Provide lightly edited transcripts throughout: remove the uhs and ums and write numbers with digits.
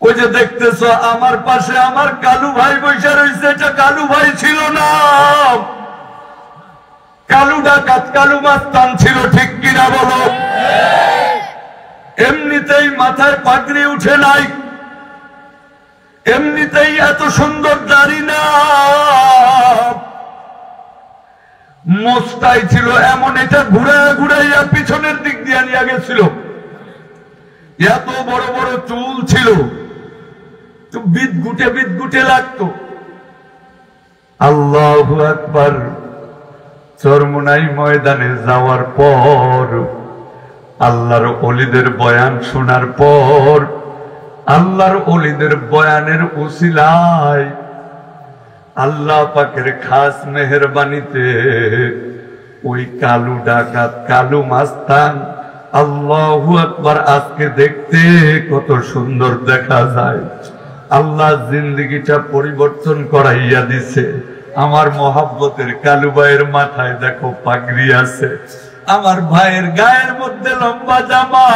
ওই যে দেখতেছ আমার পাশে আমার কালু ভাই বসে রয়েছে, এটা কালু ভাই ছিল না, কালু ডাকাত, কালু মাস্তান ছিল, ঠিক কিনা বলো? এমনিতেই মাথায় পাগড়ি উঠে নাই, এমনিতেই এত সুন্দর দাড়ি না, মোস্তাই ছিল এমন, এটা ঘুরাইয়া পিছনের দিক দিয়ে নিয়ে গেছিল, এত বড় বড় চুল ছিল, বিদগুটে লাগতো। আল্লাহু আকবার। চরমোনাই ময়দানে যাওয়ার পর, আল্লাহর ওলিদের বয়ান শোনার পর, আল্লাহর ওলিদের বয়ানের উসিলায় আল্লাহ পাকের খাস মেহেরবানিতে ওই কালু ডাকাত, কালু মাস্তান, আল্লাহু আকবার, আজকে দেখতে কত সুন্দর দেখা যায়। আল্লাহ জিন্দেগিটা পরিবর্তন করাইয়া দিছে। আমার মহাব্বতের কালু ভাইয়ের মাথায় দেখো পাগড়ি আছে, আমার ভাইয়ের গায়ের মধ্যে লম্বা জামা।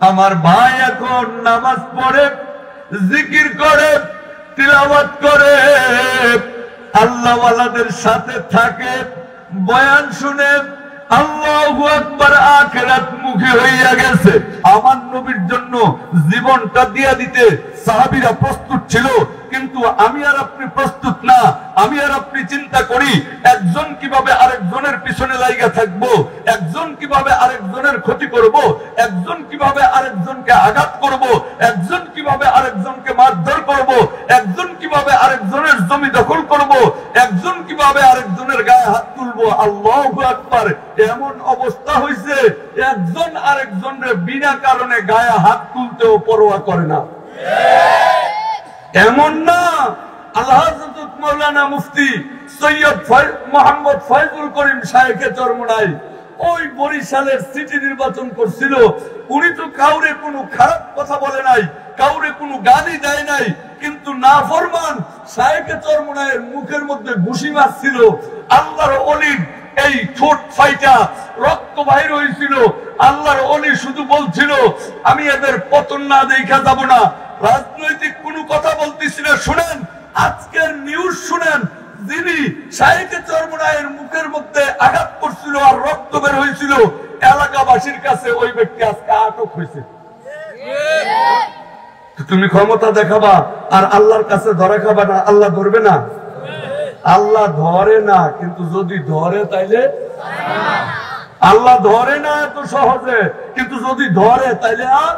আমার ভাই এখন নামাজ পড়ে, জিকির করে, তিলাওয়াত করে, আল্লাহওয়ালাদের সাথে থাকে, বয়ান শুনে, আল্লাহু আকবার, আখিরাত মুখী হইয়া গেছে। আমার নবীর জন্য জীবনটা দিয়া দিতে সাহাবীরা প্রস্তুত ছিল, কিন্তু আমি আর আপনি প্রস্তুত না। আমি আর আপনি চিন্তা করি একজন কিভাবে আরেকজনের পিছনে লাইগা থাকবো, একজন কিভাবে আরেকজনের ক্ষতি করব, একজন কিভাবে আরেকজনকে আঘাত করব, একজন কিভাবে আরেকজনকে মারধর করব, একজন কিভাবে আরেকজনের জমি দখল করব, একজন কিভাবে আরেকজনের গায়ে হাত তুলবো। আল্লাহু আকবার। এমন অবস্থা হয়েছে একজন আরেকজনের বিনা কারণে গায়ে হাত তুলতেও পরোয়া করে না। এমন না, আল্লাহ হযরত মাওলানা মুফতি সৈয়দ মোহাম্মদ ফয়জুল করিম সাহেবকে চরমোনাই ওই বরিশালের সিটি নির্বাচন করছিল, উনি তো কাউরে কোনো খারাপ কথা বলে নাই, কাউরে কোনো গালি দেয় নাই, কিন্তু নাফরমান সাহেবকে চরমোনাইয়ের মুখের মধ্যে ঘুষি মারছিল। আল্লাহর ওলির এই ঠোঁট ফাইটা রক্ত বাইর হয়েছিল। আল্লাহর ওলি শুধু বলছিল আমি এদের পতন না দেখা যাব না। রাজনৈতিক কোনো কথা বলতেছি না। শুনেন আজকের নিউজ, শুনেন, যিনি শাইখে চরমোনাইয়ের মুখের মধ্যে আঘাত করছিল আর রক্ত বের হয়েছিল, এলাকাবাসীর কাছে ওই ব্যক্তি আজকে আটক হয়েছে। তুমি ক্ষমতা দেখাবা আর আল্লাহর কাছে ধরা খাবা না, আল্লাহ ধরবে না? আল্লাহ ধরে না, কিন্তু যদি ধরে তাইলে আল্লাহ ধরে না এত সহজে, কিন্তু যদি ধরে তাইলে আর